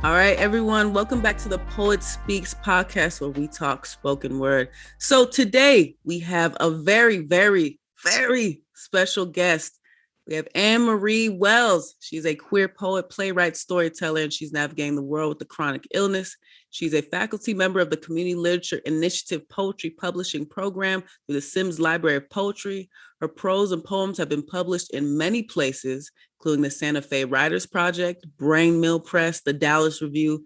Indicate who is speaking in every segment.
Speaker 1: All right, everyone, welcome back to the Poet Speaks podcast where we talk spoken word. So today we have a very, very, very special guest. We have Anne-Marie Wells. She's a queer poet, playwright, storyteller, and she's navigating the world with a chronic illness. She's a faculty member of the Community Literature Initiative Poetry Publishing Program through the Sims Library of Poetry. Her prose and poems have been published in many places, including the Santa Fe Writers Project, Brain Mill Press, the Dallas Review,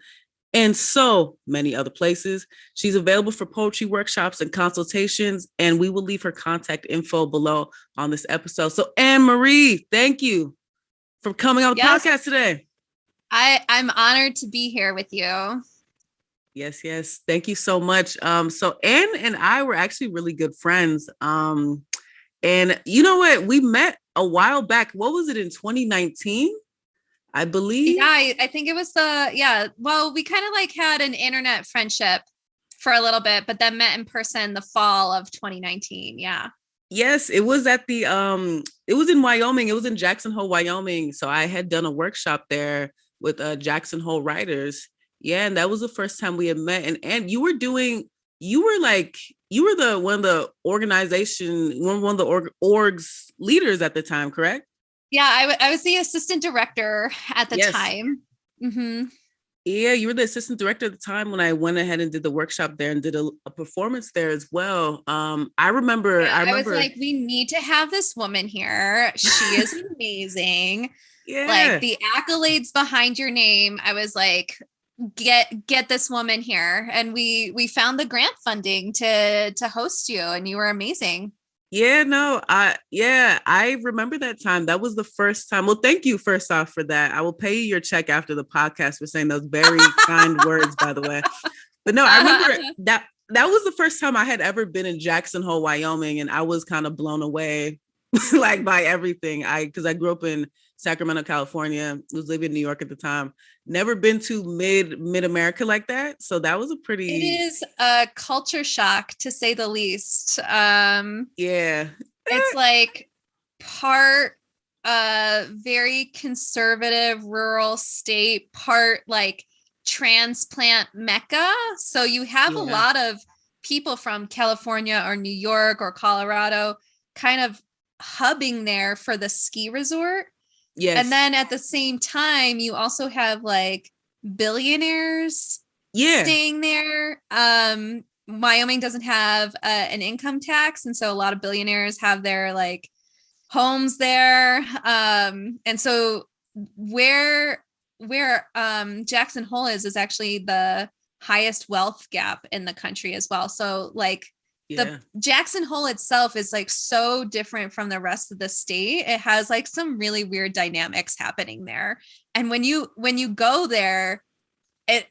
Speaker 1: and so many other places. She's available for poetry workshops and consultations, and we will leave her contact info below on this episode. So Anne-Marie, thank you for coming on the podcast today.
Speaker 2: I'm honored to be here with you.
Speaker 1: Yes. Thank you so much. So Anne and I were actually really good friends. And you know what? We met a while back. What was it, in 2019? I believe.
Speaker 2: Yeah, I think it was well, we kind of like had an internet friendship for a little bit, but then met in person the fall of 2019. Yeah.
Speaker 1: Yes, it was at the it was in Wyoming. It was in Jackson Hole, Wyoming. So I had done a workshop there with Jackson Hole writers. Yeah, and that was the first time we had met. And you were the one of the org's leaders at the time, correct?
Speaker 2: Yeah, I was the assistant director at the time. Mm-hmm.
Speaker 1: Yeah, you were the assistant director at the time when I went ahead and did the workshop there and did a performance there as well. I remember.
Speaker 2: I was like, we need to have this woman here. She is amazing.
Speaker 1: Yeah.
Speaker 2: Like the accolades behind your name. I was like, get this woman here. And we found the grant funding to host you, and you were amazing.
Speaker 1: Yeah, no, I remember that time. That was the first time. Well, thank you first off for that. I will pay you your check after the podcast for saying those very kind words, by the way. But no, I remember that was the first time I had ever been in Jackson Hole, Wyoming, and I was kind of blown away like by everything. Because I grew up in Sacramento, California, was living in New York at the time. Never been to mid America like that. So that was
Speaker 2: it is a culture shock, to say the least.
Speaker 1: Yeah.
Speaker 2: It's like part very conservative rural state, part like transplant mecca. So you have a lot of people from California or New York or Colorado kind of hubbing there for the ski resort.
Speaker 1: Yes.
Speaker 2: And then at the same time, you also have like billionaires staying there. Wyoming doesn't have an income tax. And so a lot of billionaires have their like homes there. And so where Jackson Hole is actually the highest wealth gap in the country as well. So like the Jackson Hole itself is like so different from the rest of the state. It has like some really weird dynamics happening there. And when you go there, it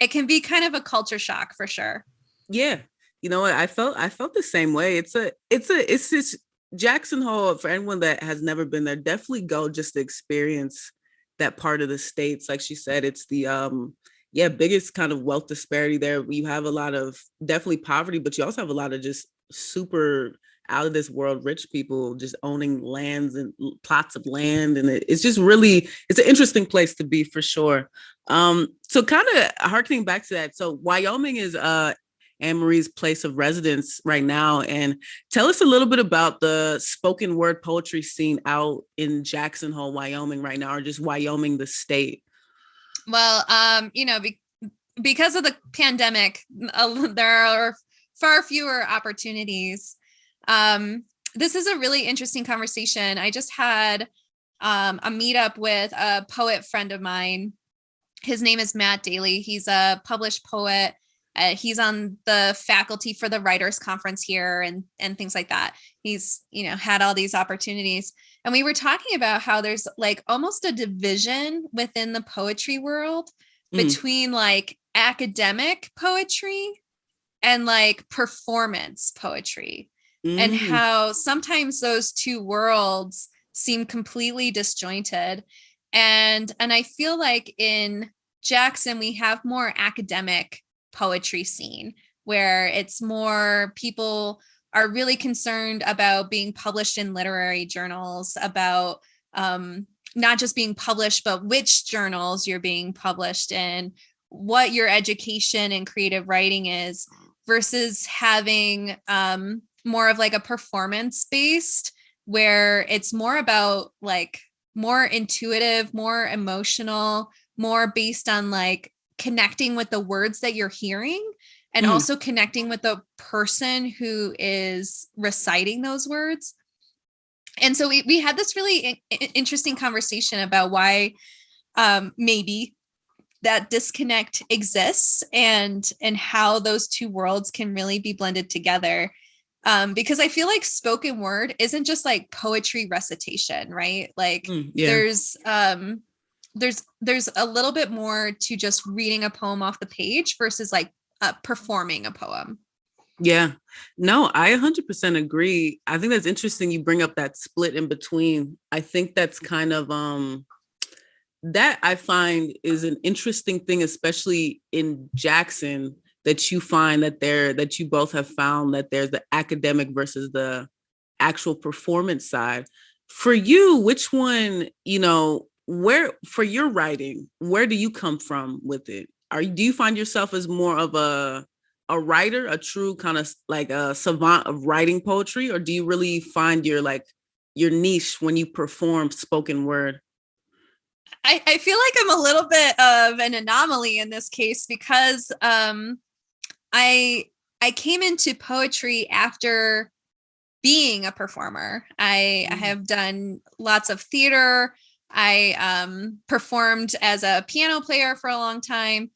Speaker 2: can be kind of a culture shock for sure.
Speaker 1: Yeah. You know what? I felt the same way. It's this Jackson Hole, for anyone that has never been there, definitely go just to experience that part of the states. Like she said, it's the biggest kind of wealth disparity there. You have a lot of definitely poverty, but you also have a lot of just super out of this world rich people just owning lands and plots of land. And it's just really, it's an interesting place to be for sure. So kind of harkening back to that. So Wyoming is Anne-Marie's place of residence right now. And tell us a little bit about the spoken word poetry scene out in Jackson Hole, Wyoming right now, or just Wyoming, the state.
Speaker 2: Well, because of the pandemic, there are far fewer opportunities. This is a really interesting conversation. I just had a meetup with a poet friend of mine. His name is Matt Daly. He's a published poet. He's on the faculty for the Writers Conference here and things like that. He's, had all these opportunities. And we were talking about how there's like almost a division within the poetry world between like academic poetry and like performance poetry, and how sometimes those two worlds seem completely disjointed. And I feel like in Jackson, we have more academic poetry scene where it's more people are really concerned about being published in literary journals, about not just being published, but which journals you're being published in, what your education in creative writing is, versus having more of like a performance based, where it's more about like more intuitive, more emotional, more based on like connecting with the words that you're hearing, and also connecting with the person who is reciting those words. And so we had this really interesting conversation about why maybe that disconnect exists, and how those two worlds can really be blended together. Because I feel like spoken word isn't just like poetry recitation, right? Like there's a little bit more to just reading a poem off the page versus like performing a poem.
Speaker 1: Yeah, no, I 100% agree. I think that's interesting. You bring up that split in between. I think that's kind of, that I find is an interesting thing, especially in Jackson, that you find that you both have found that there's the academic versus the actual performance side. For you, which one, where for your writing, where do you come from with it? Do you find yourself as more of a writer, a true kind of like a savant of writing poetry, or do you really find your niche when you perform spoken word?
Speaker 2: I feel like I'm a little bit of an anomaly in this case, because I came into poetry after being a performer. I have done lots of theater. I performed as a piano player for a long time.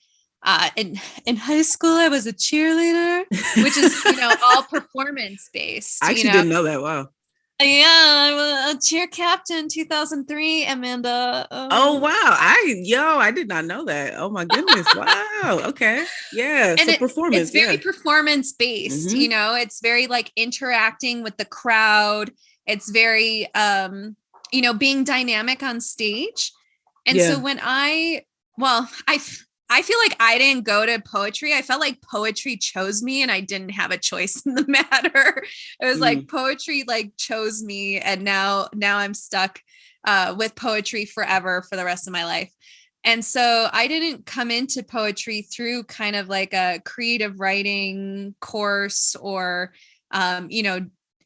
Speaker 2: In high school, I was a cheerleader, which is, all performance based.
Speaker 1: I actually didn't know that. Wow.
Speaker 2: Yeah, I'm a cheer captain 2003, Amanda.
Speaker 1: Oh, wow. I did not know that. Oh my goodness. Wow. Okay. Yeah.
Speaker 2: And
Speaker 1: so performance.
Speaker 2: It's very performance based, it's very like interacting with the crowd. It's very, being dynamic on stage. And so when I feel like I didn't go to poetry. I felt like poetry chose me and I didn't have a choice in the matter. It was like poetry like chose me, and now I'm stuck with poetry forever for the rest of my life. And so I didn't come into poetry through kind of like a creative writing course, or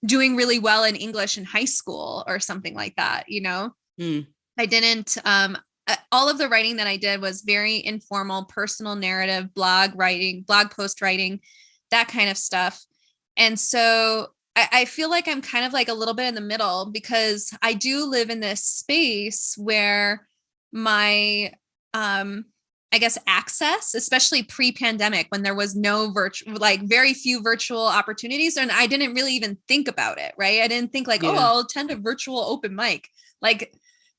Speaker 2: doing really well in English in high school or something like that. I didn't all of the writing that I did was very informal, personal narrative, blog post writing, that kind of stuff. And so I feel like I'm kind of like a little bit in the middle, because I do live in this space where my, I guess, access, especially pre-pandemic, when there was no very few virtual opportunities. And I didn't really even think about it, right? I didn't think like, I'll attend a virtual open mic. Like,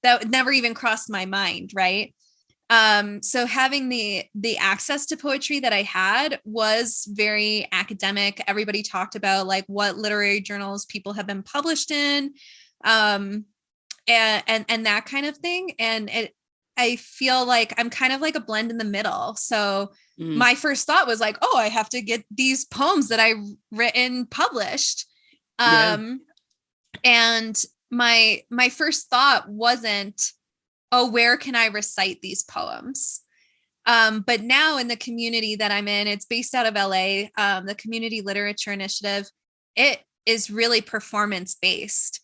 Speaker 2: that never even crossed my mind. Right. So having the access to poetry that I had was very academic. Everybody talked about like what literary journals people have been published in, and that kind of thing. And I feel like I'm kind of like a blend in the middle. So my first thought was like, I have to get these poems that I've written published. And my first thought wasn't, where can I recite these poems? But now in the community that I'm in, it's based out of LA, the Community Literature Initiative, it is really performance based.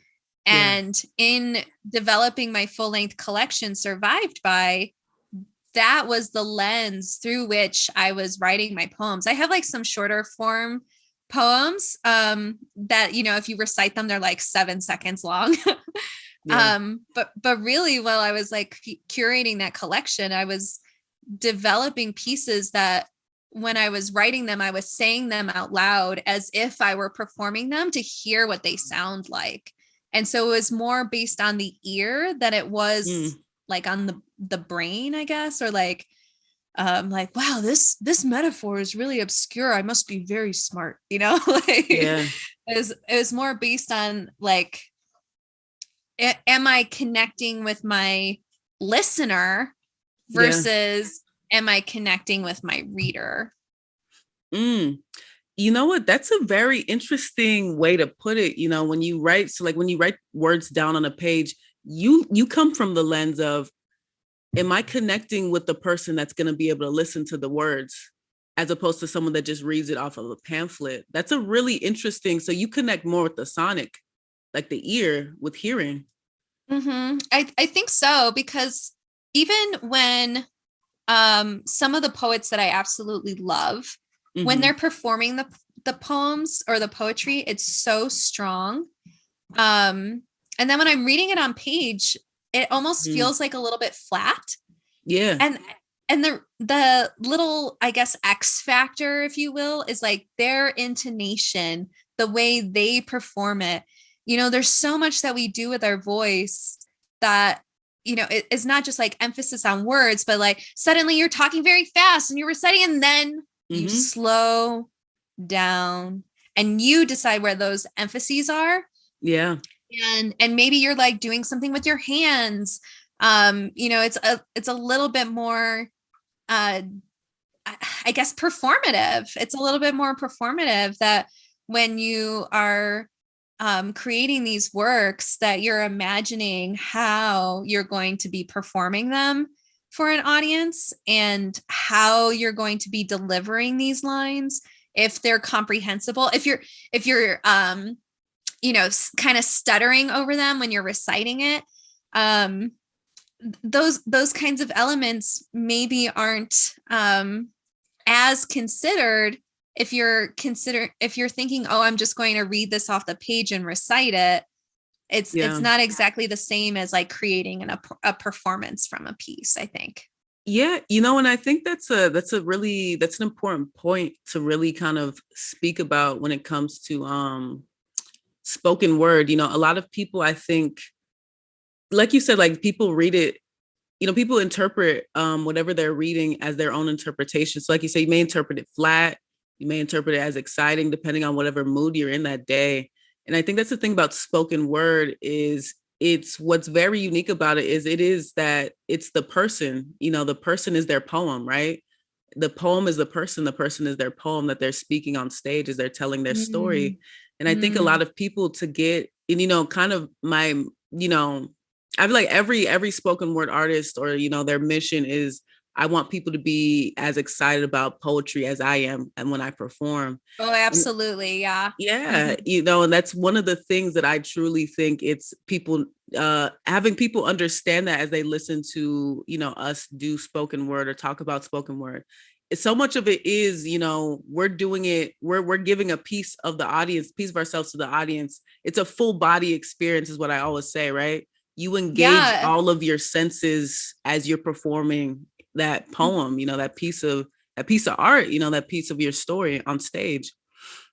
Speaker 2: And in developing my full length collection, Survived By, that was the lens through which I was writing my poems. I have like some shorter form poems that, if you recite them, they're like 7 seconds long. But really, while I was like curating that collection, I was developing pieces that when I was writing them, I was saying them out loud as if I were performing them to hear what they sound like. And so it was more based on the ear than it was like on the brain, I guess, or like, wow, this metaphor is really obscure. I must be very smart, it was more based on like, am I connecting with my listener versus am I connecting with my reader?
Speaker 1: You know what? That's a very interesting way to put it. When you write, so like when you write words down on a page, you come from the lens of, am I connecting with the person that's going to be able to listen to the words, as opposed to someone that just reads it off of a pamphlet? That's a really interesting. So you connect more with the sonic, like the ear with hearing.
Speaker 2: I think so, because even when some of the poets that I absolutely love, when they're performing the poems or the poetry, it's so strong. And then when I'm reading it on page, it almost feels like a little bit flat.
Speaker 1: Yeah.
Speaker 2: And the little, I guess, X factor, if you will, is like their intonation, the way they perform it. You know, there's so much that we do with our voice that, you know, it's not just like emphasis on words, but like suddenly you're talking very fast and you're reciting, and then you slow down and you decide where those emphases are.
Speaker 1: Yeah.
Speaker 2: And maybe you're like doing something with your hands. You know, it's a little bit more I guess performative. It's a little bit more performative, that when you are creating these works, that you're imagining how you're going to be performing them for an audience and how you're going to be delivering these lines, if they're comprehensible. If you're you know, kind of stuttering over them when you're reciting it, those kinds of elements maybe aren't as considered if you're thinking, oh, I'm just going to read this off the page and recite it. It's not exactly the same as like creating a performance from a piece, I think.
Speaker 1: Yeah, you know, and I think that's an important point to really kind of speak about when it comes to spoken word. You know, a lot of people, I think, like you said, like people read it, you know, people interpret whatever they're reading as their own interpretation. So like you say, you may interpret it flat, you may interpret it as exciting, depending on whatever mood you're in that day. And I think that's the thing about spoken word, is it's what's very unique about it is that it's the person, you know, the person is their poem, right? The poem is the person is their poem that they're speaking on stage as they're telling their story. And I think a lot of people, to get, and, you know, kind of my, you know, I feel like every spoken word artist, or, you know, their mission is, I want people to be as excited about poetry as I am and when I perform.
Speaker 2: Oh, absolutely. Yeah.
Speaker 1: Yeah. You know, and that's one of the things that I truly think it's people, having people understand that as they listen to, you know, us do spoken word or talk about spoken word. So much of it is, you know, we're doing it, we're giving a piece of the audience, piece of ourselves to the audience. It's a full body experience, is what I always say, right? You engage all of your senses as you're performing that poem, you know, that piece of art, you know, that piece of your story on stage.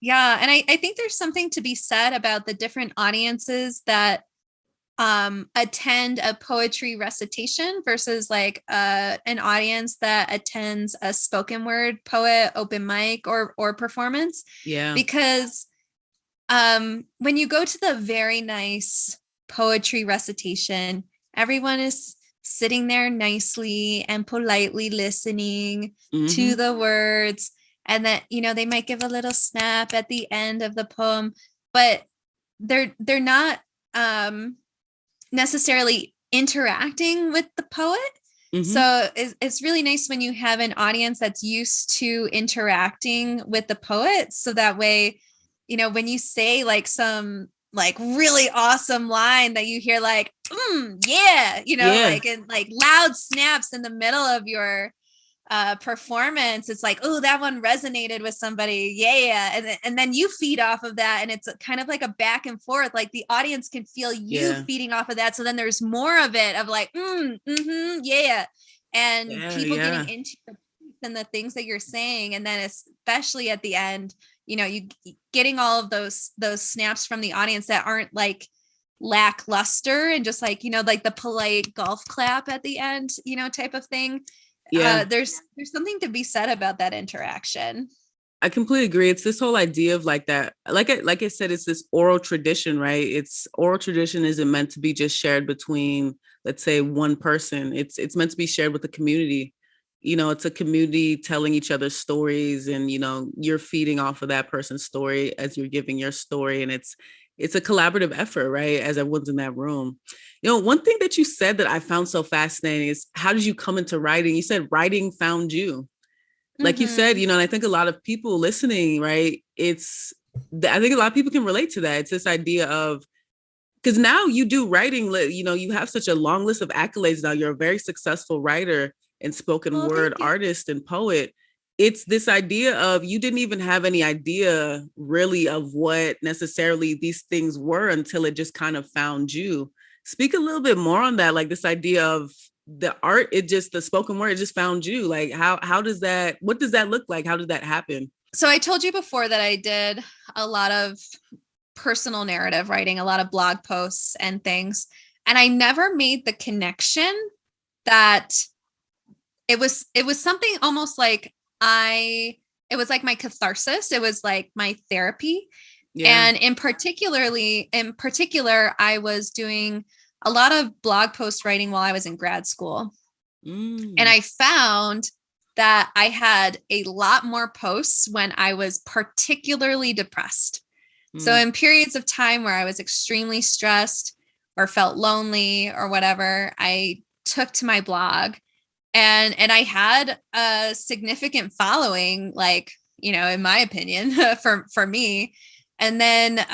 Speaker 2: Yeah. And I think there's something to be said about the different audiences that attend a poetry recitation versus like an audience that attends a spoken word poet open mic or performance.
Speaker 1: Yeah.
Speaker 2: Because when you go to the very nice poetry recitation, everyone is sitting there nicely and politely listening to the words, and that, you know, they might give a little snap at the end of the poem, but they're not necessarily interacting with the poet. So it's really nice when you have an audience that's used to interacting with the poet, so that way, you know, when you say like some like really awesome line that you hear like, yeah, you know, like, and like loud snaps in the middle of your performance, it's like, oh, that one resonated with somebody. Yeah. And then you feed off of that. And it's kind of like a back and forth, like the audience can feel you feeding off of that. So then there's more of it of like, yeah. And people getting into the piece and the things that you're saying. And then especially at the end, you know, you getting all of those snaps from the audience that aren't like lackluster and just like, you know, like the polite golf clap at the end, you know, type of thing. There's something to be said about that interaction.
Speaker 1: I completely agree. It's this whole idea of like that, like I said, it's this oral tradition, right? It's oral tradition isn't meant to be just shared between, let's say, one person. It's meant to be shared with the community. You know, it's a community telling each other stories, and, you know, you're feeding off of that person's story as you're giving your story. And it's a collaborative effort, right? As everyone's in that room. One thing that you said that I found so fascinating is, how did you come into writing? You said writing found you. Like you said,
Speaker 2: Mm-hmm.
Speaker 1: and I think a lot of people listening, right? I think a lot of people can relate to that. It's this idea of, because now you do writing, you have such a long list of accolades now. You're a very successful writer and spoken
Speaker 2: Well,
Speaker 1: word
Speaker 2: thank you.
Speaker 1: artist and poet. It's this idea of, you didn't even have any idea really of what necessarily these things were until it just kind of found you. Speak a little bit more on that, like this idea of the art, the spoken word, it just found you. Like what does that look like? How did that happen?
Speaker 2: So I told you before that I did a lot of personal narrative writing, a lot of blog posts and things. And I never made the connection that it was something almost like it was like my catharsis. It was like my therapy.
Speaker 1: Yeah.
Speaker 2: And in particular, I was doing a lot of blog post writing while I was in grad school. And
Speaker 1: Mm.
Speaker 2: I found that I had a lot more posts when I was particularly depressed. So
Speaker 1: Mm.
Speaker 2: in periods of time where I was extremely stressed or felt lonely or whatever, I took to my blog, and I had a significant following, like, in my opinion, for me. And then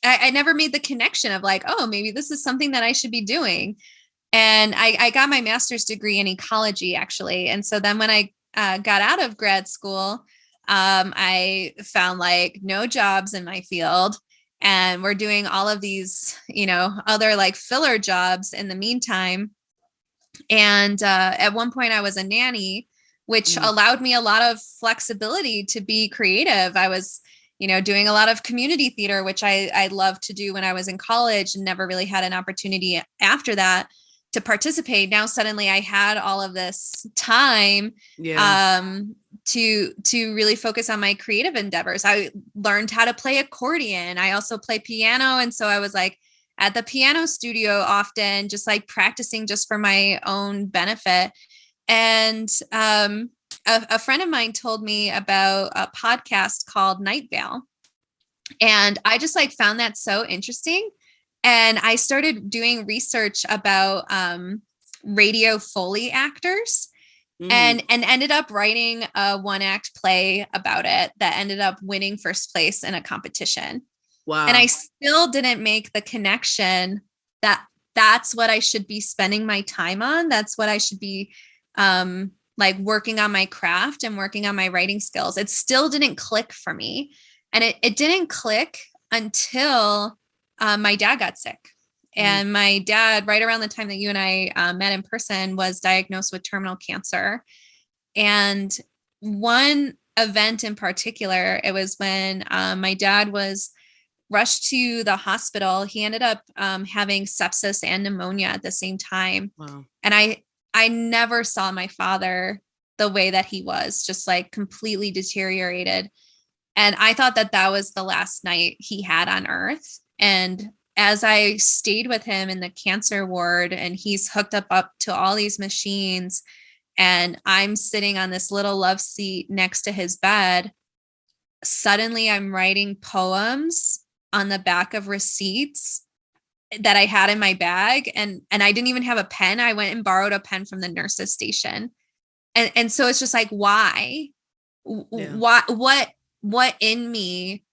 Speaker 2: I never made the connection of like, oh, maybe this is something that I should be doing. And I got my master's degree in ecology, actually. And so then when I got out of grad school, I found like no jobs in my field. And we're doing all of these, other like filler jobs in the meantime. And at one point, I was a nanny, which
Speaker 1: Mm.
Speaker 2: allowed me a lot of flexibility to be creative. I was, doing a lot of community theater, which I loved to do when I was in college, and never really had an opportunity after that to participate. Now suddenly I had all of this time
Speaker 1: Yeah.
Speaker 2: to really focus on my creative endeavors. I learned how to play accordion. I also play piano, and so I was like at the piano studio often, just like practicing just for my own benefit. And a friend of mine told me about a podcast called Night Vale. And I just like found that so interesting. And I started doing research about radio Foley actors,
Speaker 1: Mm.
Speaker 2: and ended up writing a one act play about it that ended up winning first place in a competition. And I
Speaker 1: Wow.
Speaker 2: still didn't make the connection that that's what I should be spending my time on. That's what I should be like working on my craft and working on my writing skills. It still didn't click for me. And it didn't click until my dad got sick.
Speaker 1: Mm.
Speaker 2: And my dad, right around the time that you and I met in person, was diagnosed with terminal cancer. And one event in particular, it was when my dad was rushed to the hospital. He ended up having sepsis and pneumonia at the same time.
Speaker 1: Wow.
Speaker 2: And I never saw my father the way that he was, just like completely deteriorated. And I thought that that was the last night he had on earth. And as I stayed with him in the cancer ward, and he's hooked up to all these machines, and I'm sitting on this little love seat next to his bed, suddenly I'm writing poems on the back of receipts that I had in my bag. And I didn't even have a pen. I went and borrowed a pen from the nurse's station. And so it's just like, why?
Speaker 1: Yeah.
Speaker 2: What in me?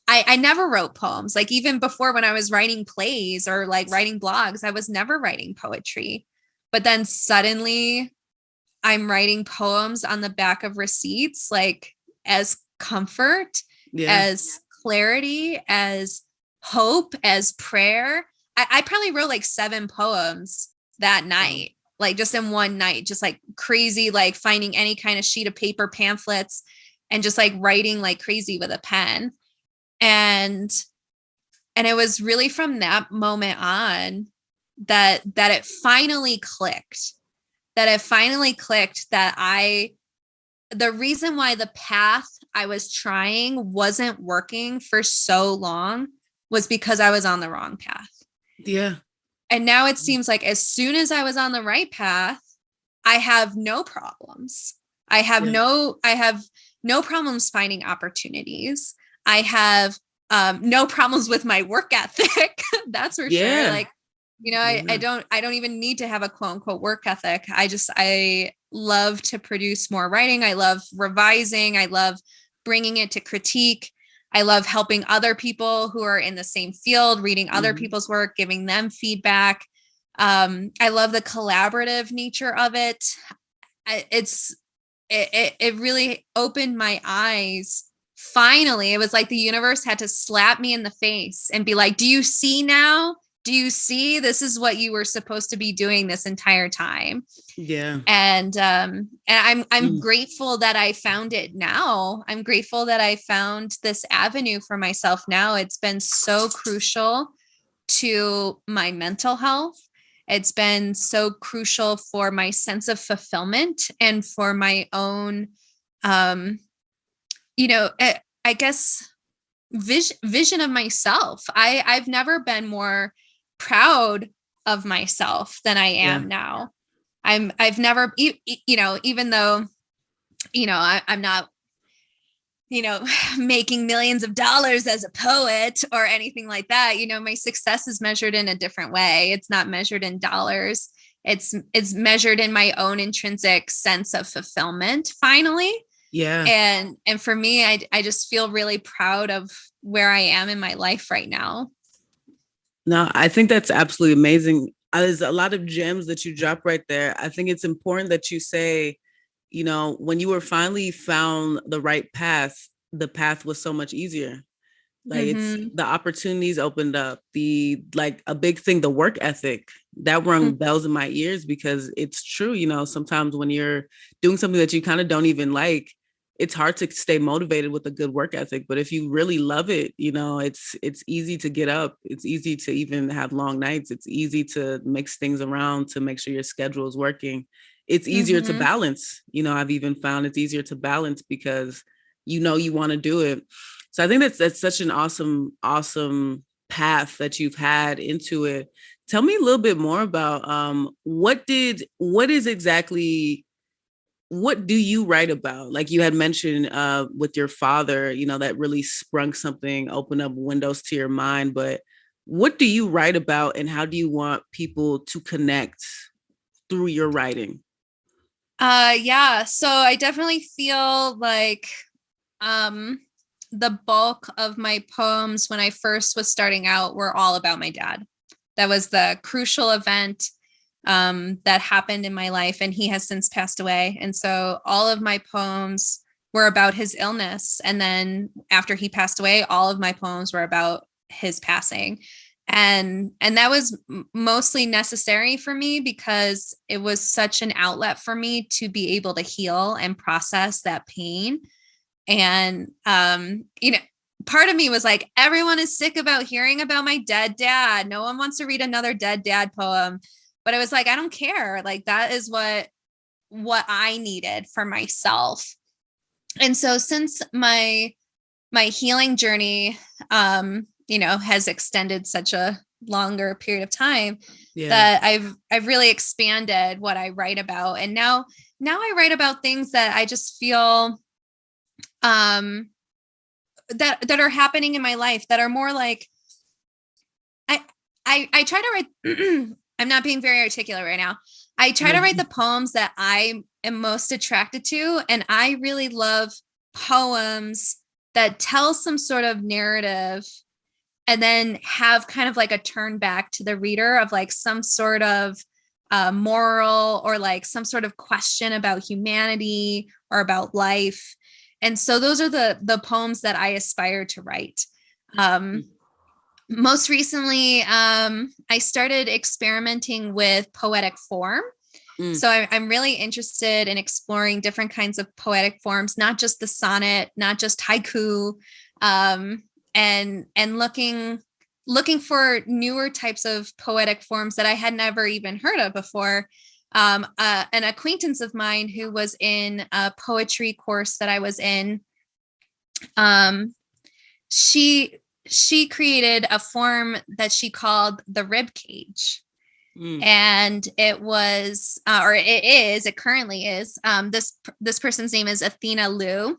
Speaker 2: I never wrote poems. Like even before, when I was writing plays or like writing blogs, I was never writing poetry. But then suddenly I'm writing poems on the back of receipts, like as comfort,
Speaker 1: Yeah.
Speaker 2: as clarity, as hope, as prayer. I probably wrote like 7 poems that
Speaker 1: Wow.
Speaker 2: night, like just in one night, just like crazy, like finding any kind of sheet of paper, pamphlets, and just like writing like crazy with a pen. And it was really from that moment on that it finally clicked, that the reason why the path I was trying wasn't working for so long was because I was on the wrong path.
Speaker 1: Yeah.
Speaker 2: And now it seems like as soon as I was on the right path, I have no problems. I have
Speaker 1: Yeah.
Speaker 2: no problems finding opportunities. I have no problems with my work ethic. That's for sure. Like, I don't even need to have a quote unquote work ethic. I love to produce more writing. I love revising. I love bringing it to critique. I love helping other people who are in the same field, reading other people's work, giving them feedback. I love the collaborative nature of it. It really opened my eyes. Finally, it was like the universe had to slap me in the face and be like, do you see now? Do you see this is what you were supposed to be doing this entire time?
Speaker 1: Yeah.
Speaker 2: And I'm grateful that I found it now. I'm grateful that I found this avenue for myself now. It's been so crucial to my mental health. It's been so crucial for my sense of fulfillment and for my own, I guess, vision of myself. I've never been more proud of myself than I am now. I've never, even though, I'm not, making millions of dollars as a poet or anything like that. My success is measured in a different way. It's not measured in dollars. It's measured in my own intrinsic sense of fulfillment, finally.
Speaker 1: Yeah.
Speaker 2: And for me, I just feel really proud of where I am in my life right now.
Speaker 1: No, I think that's absolutely amazing. There's a lot of gems that you drop right there. I think it's important that you say, when you were finally found the right path, the path was so much easier. Like it's the opportunities opened up, a big thing, the work ethic that rung bells in my ears, because it's true. Sometimes when you're doing something that you kind of don't even like, it's hard to stay motivated with a good work ethic. But if you really love it, it's easy to get up. It's easy to even have long nights. It's easy to mix things around to make sure your schedule is working. It's easier to balance. I've even found it's easier to balance because you want to do it. So I think that's such an awesome path that you've had into it. Tell me a little bit more about what do you write about? Like you had mentioned with your father, that really sprung something, opened up windows to your mind. But what do you write about, and how do you want people to connect through your writing?
Speaker 2: So I definitely feel like the bulk of my poems when I first was starting out were all about my dad. That was the crucial event that happened in my life, and he has since passed away. And so all of my poems were about his illness. And then after he passed away, all of my poems were about his passing. And that was mostly necessary for me because it was such an outlet for me to be able to heal and process that pain. And, part of me was like, everyone is sick about hearing about my dead dad. No one wants to read another dead dad poem. But it was like, I don't care. Like, that is what I needed for myself. And so since my healing journey, has extended such a longer period of time, that I've really expanded what I write about. And now I write about things that I just feel that are happening in my life that are more like, I try to write, I'm not being very articulate right now. I try to write the poems that I am most attracted to. And I really love poems that tell some sort of narrative and then have kind of like a turn back to the reader of like some sort of moral or like some sort of question about humanity or about life. And so those are the poems that I aspire to write. Most recently, I started experimenting with poetic form. So I'm really interested in exploring different kinds of poetic forms, not just the sonnet, not just haiku, and looking for newer types of poetic forms that I had never even heard of before. An acquaintance of mine who was in a poetry course that I was in, she created a form that she called the rib cage. And it was, it currently is, this person's name is Athena Liu.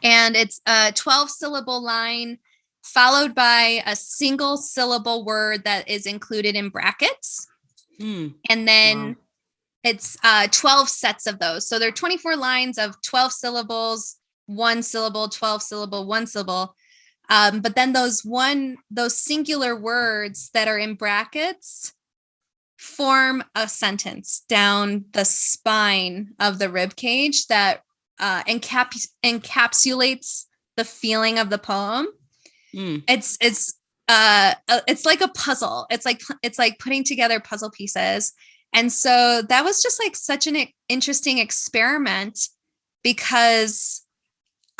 Speaker 2: And it's a 12 syllable line followed by a single syllable word that is included in brackets. And then it's 12 sets of those. So there are 24 lines of 12 syllables, 1 syllable, 12 syllable, 1 syllable. But then those singular words that are in brackets form a sentence down the spine of the rib cage that encapsulates the feeling of the poem. It's like a puzzle. It's like putting together puzzle pieces. And so that was just like such an interesting experiment, because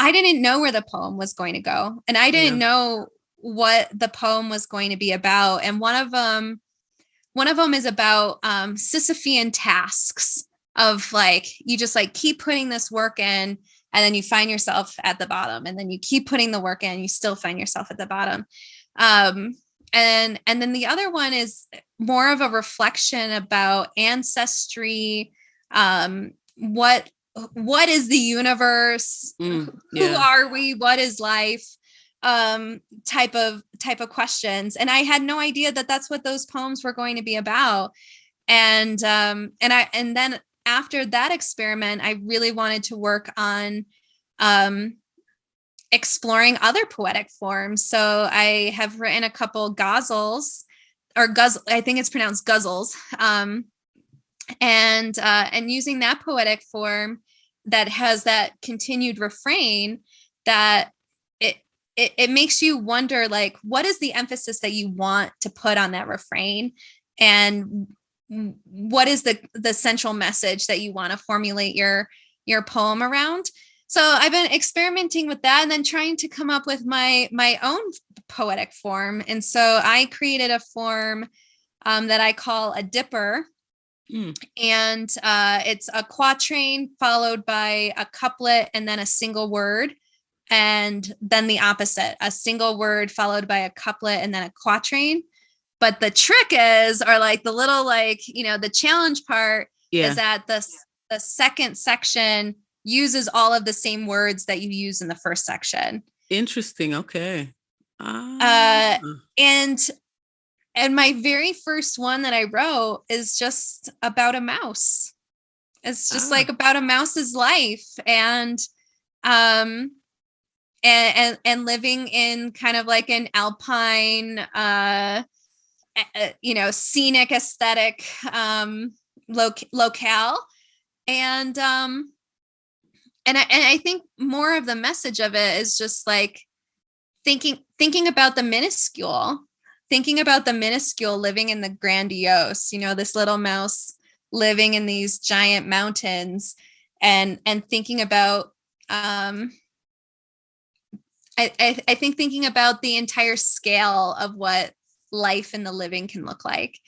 Speaker 2: I didn't know where the poem was going to go, and I didn't know what the poem was going to be about. And one of them is about Sisyphean tasks of like, you just like keep putting this work in, and then you find yourself at the bottom, and then you keep putting the work in, you still find yourself at the bottom. And then the other one is more of a reflection about ancestry. What is the universe? Who are we? What is life? Type of questions. And I had no idea that that's what those poems were going to be about. And then after that experiment, I really wanted to work on exploring other poetic forms. So I have written a couple ghazals, I think it's pronounced guzzles. And using that poetic form that has that continued refrain, that it makes you wonder, like, what is the emphasis that you want to put on that refrain? And what is the central message that you want to formulate your poem around? So I've been experimenting with that, and then trying to come up with my own poetic form. And so I created a form that I call a dipper. And it's a quatrain followed by a couplet and then a single word. And then the opposite, a single word followed by a couplet and then a quatrain. But the trick is, or like the little, like, the challenge part is that the second section uses all of the same words that you use in the first section.
Speaker 1: Interesting. Okay.
Speaker 2: And my very first one that I wrote is just about a mouse. It's just like about a mouse's life, and living in kind of like an alpine, scenic aesthetic locale. And I think more of the message of it is just like thinking about the minuscule living in the grandiose, this little mouse living in these giant mountains, and thinking about, I think thinking about the entire scale of what life in the living can look like.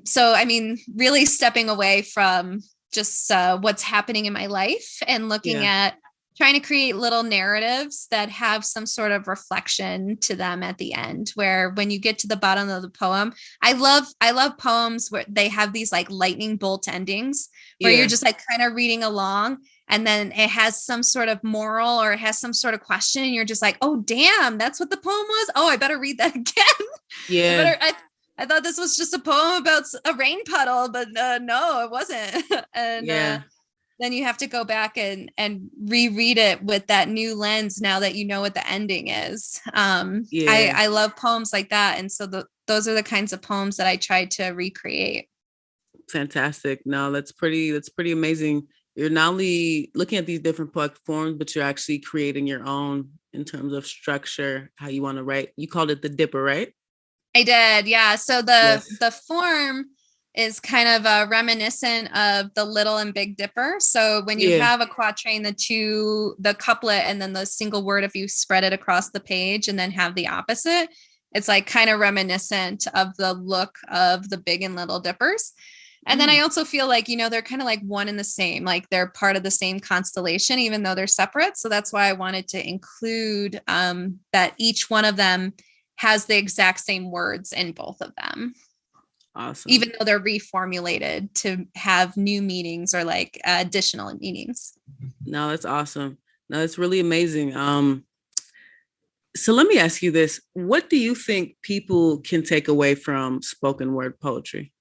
Speaker 2: So, I mean, really stepping away from just what's happening in my life, and looking at trying to create little narratives that have some sort of reflection to them at the end, where when you get to the bottom of the poem, I love poems where they have these like lightning bolt endings, where you're just like kind of reading along, and then it has some sort of moral, or it has some sort of question, and you're just like, oh damn, that's what the poem was. Oh, I better read that again. I thought this was just a poem about a rain puddle, but no, it wasn't. And then you have to go back and reread it with that new lens, now that you know what the ending is. I love poems like that. And so those are the kinds of poems that I tried to recreate.
Speaker 1: Fantastic. No, that's pretty amazing. You're not only looking at these different poetic forms, but you're actually creating your own in terms of structure, how you want to write. You called it the dipper, right?
Speaker 2: I did. Yeah. So the form is kind of reminiscent of the Little and Big Dipper. So when you have a quatrain, the couplet, and then the single word, if you spread it across the page and then have the opposite, it's like kind of reminiscent of the look of the Big and Little Dippers. And then I also feel like, they're kind of like one and the same, like they're part of the same constellation, even though they're separate. So that's why I wanted to include that each one of them has the exact same words in both of them.
Speaker 1: Awesome.
Speaker 2: Even though they're reformulated to have new meanings, or like additional meanings.
Speaker 1: No, that's awesome. No, it's really amazing. So let me ask you this. What do you think people can take away from spoken word poetry?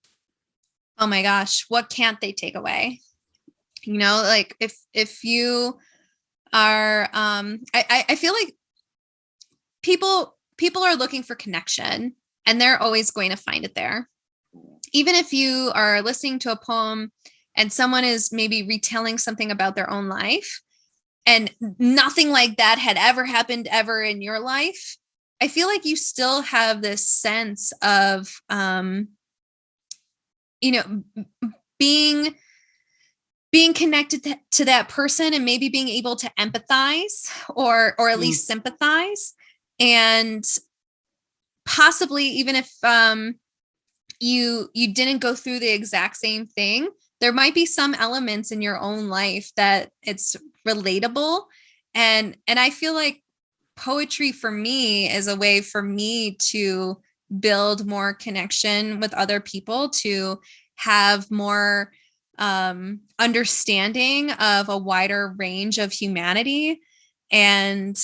Speaker 2: Oh my gosh, what can't they take away? You know, like if you are I feel like people are looking for connection, and they're always going to find it there. Even if you are listening to a poem and someone is maybe retelling something about their own life, and nothing like that had ever happened ever in your life, I feel like you still have this sense of you know being connected to that person, and maybe being able to empathize or at least sympathize. And possibly even if you didn't go through the exact same thing, there might be some elements in your own life that it's relatable. And I feel like poetry for me is a way for me to build more connection with other people, to have more understanding of a wider range of humanity. And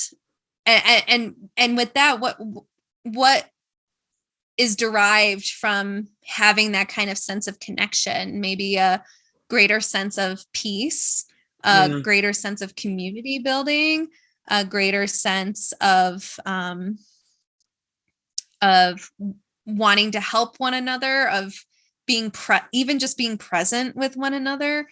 Speaker 2: with that, what is derived from having that kind of sense of connection, maybe a greater sense of peace, a greater sense of community building, a greater sense of wanting to help one another, of being even just being present with one another.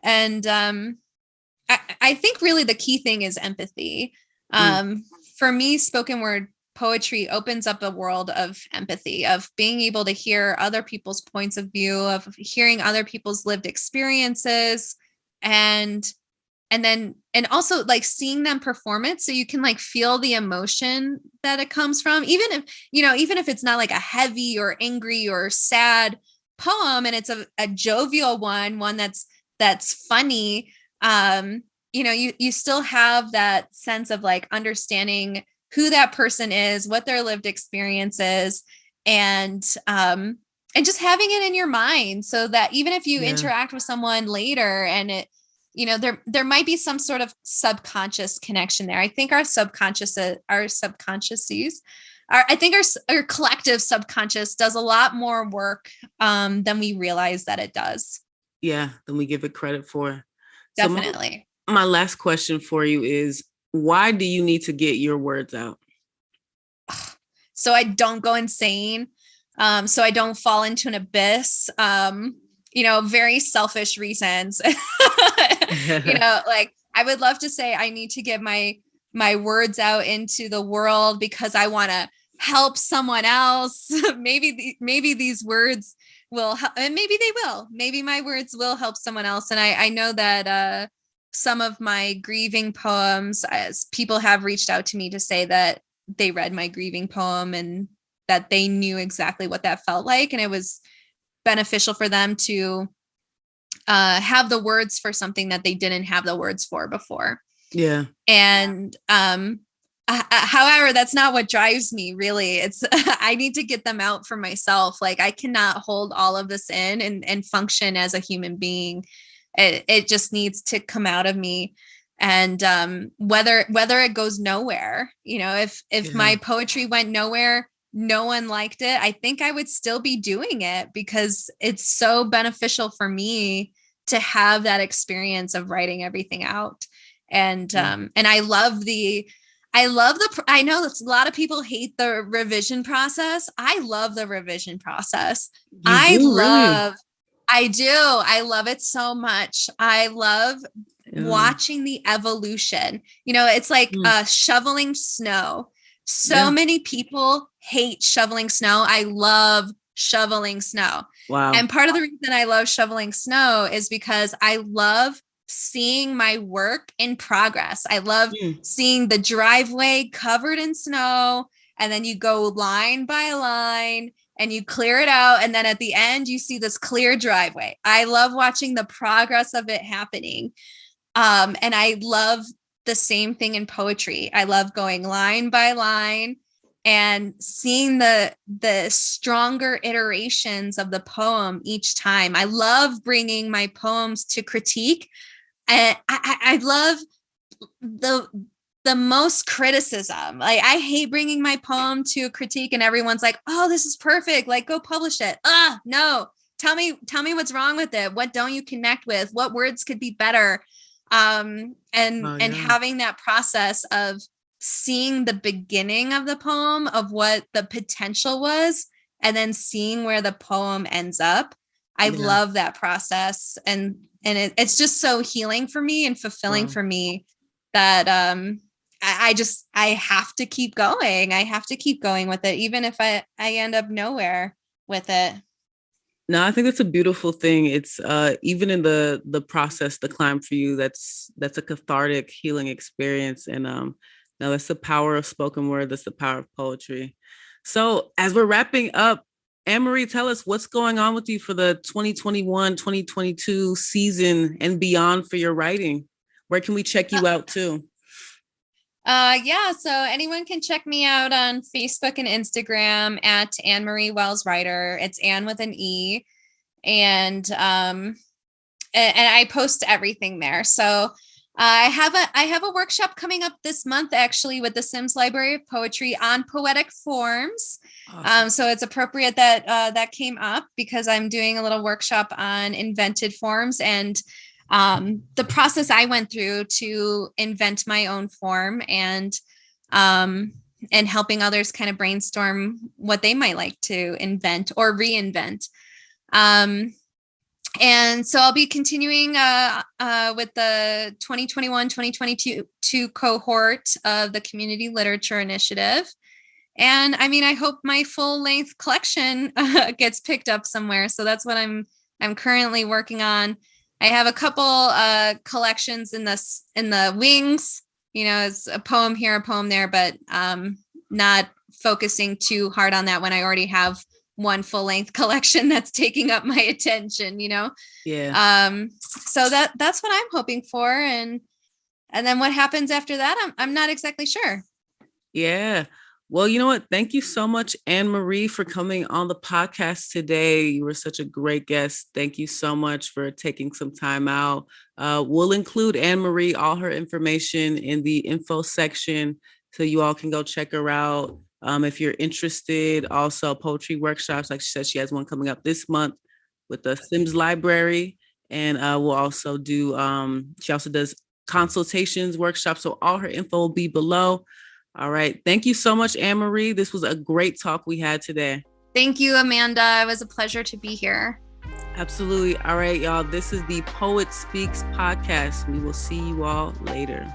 Speaker 2: And I think really the key thing is empathy. For me, spoken word poetry opens up a world of empathy, of being able to hear other people's points of view, of hearing other people's lived experiences, and also like seeing them perform it, so you can like feel the emotion that it comes from, even if it's not like a heavy or angry or sad poem, and it's a jovial one that's funny. You still have that sense of like understanding who that person is, what their lived experience is, and just having it in your mind, so that even if you interact with someone later and it, there might be some sort of subconscious connection there. I think our collective subconscious does a lot more work than we realize that it does.
Speaker 1: Yeah, than we give it credit for.
Speaker 2: Definitely.
Speaker 1: So my last question for you is, why do you need to get your words out?
Speaker 2: So I don't go insane. So I don't fall into an abyss. Very selfish reasons. Like I would love to say I need to get my words out into the world because I want to help someone else. maybe these words will help, and maybe they will. Maybe my words will help someone else. And I know that some of my grieving poems, as people have reached out to me to say that they read my grieving poem and that they knew exactly what that felt like. And it was beneficial for them to have the words for something that they didn't have the words for before.
Speaker 1: Yeah.
Speaker 2: And however, that's not what drives me, really. It's I need to get them out for myself. Like I cannot hold all of this in and function as a human being. It just needs to come out of me. And whether it goes nowhere, if my poetry went nowhere, no one liked it, I think I would still be doing it because it's so beneficial for me to have that experience of writing everything out. And I love I know that a lot of people hate the revision process. I love the revision process. I do. I love it so much. I love watching the evolution. It's like shoveling snow. So many people hate shoveling snow. I love shoveling snow.
Speaker 1: Wow.
Speaker 2: And part of the reason I love shoveling snow is because I love seeing my work in progress. I love seeing the driveway covered in snow, and then you go line by line and you clear it out. And then at the end, you see this clear driveway. I love watching the progress of it happening. And I love the same thing in poetry. I love going line by line and seeing the stronger iterations of the poem each time. I love bringing my poems to critique. And I love the most criticism. Like, I hate bringing my poem to a critique and everyone's like, oh, this is perfect. Like, go publish it. No, tell me what's wrong with it. What don't you connect with? What words could be better? And having that process of seeing the beginning of the poem, of what the potential was, and then seeing where the poem ends up. I love that process. And it's just so healing for me and fulfilling for me that I have to keep going. I have to keep going with it, even if I end up nowhere with it.
Speaker 1: No, I think that's a beautiful thing. It's even in the process, the climb for you, that's a cathartic, healing experience. And no, that's the power of spoken word. That's the power of poetry. So as we're wrapping up, Anne-Marie, tell us what's going on with you for the 2021-2022 season and beyond for your writing. Where can we check you out too?
Speaker 2: So anyone can check me out on Facebook and Instagram at Anne-Marie Wells Writer. It's Anne with an E. And I post everything there. So I have a workshop coming up this month, actually, with the Sims Library of Poetry on poetic forms. Awesome. So it's appropriate that that came up because I'm doing a little workshop on invented forms and the process I went through to invent my own form and helping others kind of brainstorm what they might like to invent or reinvent. And so I'll be continuing with the 2021-2022 cohort of the Community Literature Initiative. And I mean, I hope my full-length collection gets picked up somewhere. So that's what I'm currently working on. I have a couple collections in the wings, you know, it's a poem here, a poem there, but not focusing too hard on that when I already have one full-length collection that's taking up my attention, you know?
Speaker 1: Yeah.
Speaker 2: So that's what I'm hoping for. And then what happens after that, I'm not exactly sure.
Speaker 1: Yeah. Well, you know what? Thank you so much, Anne-Marie, for coming on the podcast today. You were such a great guest. Thank you so much for taking some time out. We'll include Anne-Marie, all her information in the info section so you all can go check her out. If you're interested, also poetry workshops, like she said, she has one coming up this month with the Sims Library. And we'll also do, she also does consultations workshops. So all her info will be below. All right. Thank you so much, Anne-Marie. This was a great talk we had today.
Speaker 2: Thank you, Amanda. It was a pleasure to be here.
Speaker 1: Absolutely. All right, y'all. This is the Poet Speaks podcast. We will see you all later.